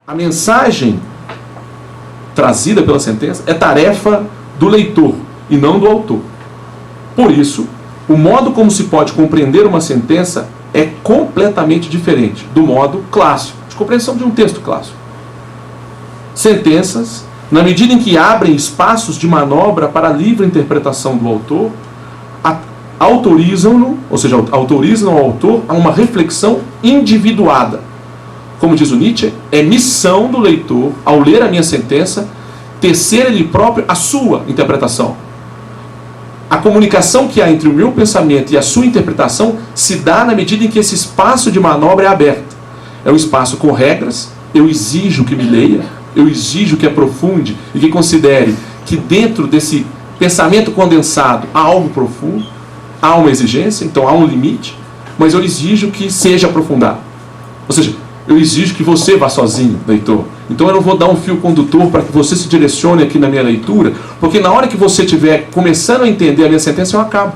A mensagem trazida pela sentença é tarefa do leitor e não do autor. Por isso, o modo como se pode compreender uma sentença é completamente diferente do modo clássico, de compreensão de um texto clássico. Sentenças, na medida em que abrem espaços de manobra para a livre interpretação do autor, autorizam-no, ou seja, autorizam ao autor a uma reflexão individuada. Como diz o Nietzsche, é missão do leitor, ao ler a minha sentença, tecer ele próprio a sua interpretação. A comunicação que há entre o meu pensamento e a sua interpretação se dá na medida em que esse espaço de manobra é aberto. É um espaço com regras, eu exijo que me leia, eu exijo que aprofunde e que considere que dentro desse pensamento condensado há algo profundo, há uma exigência, então há um limite, mas eu exijo que seja aprofundado. Ou seja, eu exijo que você vá sozinho, leitor. Então eu não vou dar um fio condutor para que você se direcione aqui na minha leitura, porque na hora que você estiver começando a entender a minha sentença, eu acabo.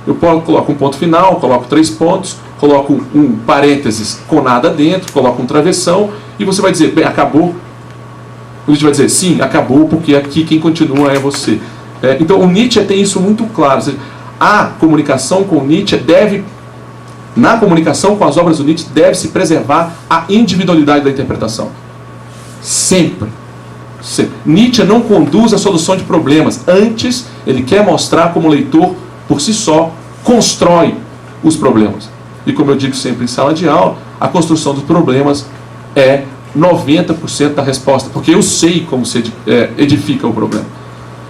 Eu coloco um ponto final, coloco 3 pontos, coloco um parênteses com nada dentro, coloco um travessão, e você vai dizer, bem, acabou. A gente vai dizer, sim, acabou, porque aqui quem continua é você. Então o Nietzsche tem isso muito claro. Ou seja, a comunicação com Nietzsche na comunicação com as obras do Nietzsche deve-se preservar a individualidade da interpretação. Sempre. Nietzsche não conduz a solução de problemas. Antes, ele quer mostrar como o leitor, por si só, constrói os problemas. E como eu digo sempre em sala de aula, a construção dos problemas é 90% da resposta, porque eu sei como se edifica o problema.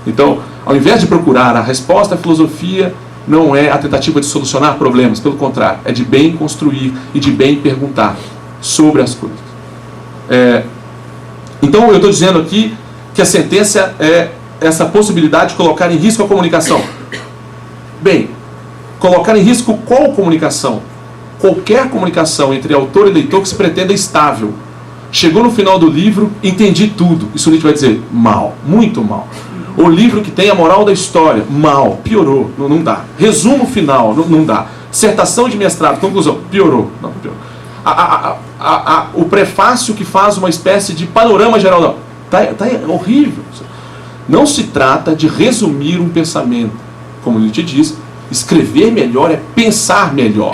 Então, ao invés de procurar a resposta, a filosofia não é a tentativa de solucionar problemas, pelo contrário, é de bem construir e de bem perguntar sobre as coisas. Então eu estou dizendo aqui que a sentença é essa possibilidade de colocar em risco a comunicação. Bem, colocar em risco qual comunicação? Qualquer comunicação entre autor e leitor que se pretenda estável. Chegou no final do livro, entendi tudo. Isso Nietzsche vai dizer, mal, muito mal. O livro que tem a moral da história, mal, piorou, não dá. Resumo final, não dá. Dissertação de mestrado, conclusão, piorou. Não, piorou. O prefácio que faz uma espécie de panorama geral, não. Tá horrível. Não se trata de resumir um pensamento. Como Nietzsche diz, escrever melhor é pensar melhor.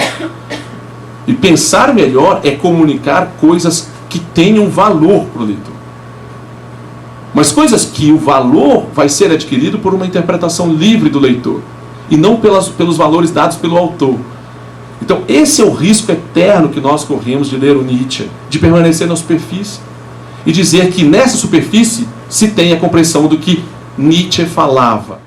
E pensar melhor é comunicar coisas que tenham valor para o leitor. Mas coisas que o valor vai ser adquirido por uma interpretação livre do leitor e não pelos valores dados pelo autor. Então esse é o risco eterno que nós corremos de ler o Nietzsche, de permanecer na superfície e dizer que nessa superfície se tem a compreensão do que Nietzsche falava.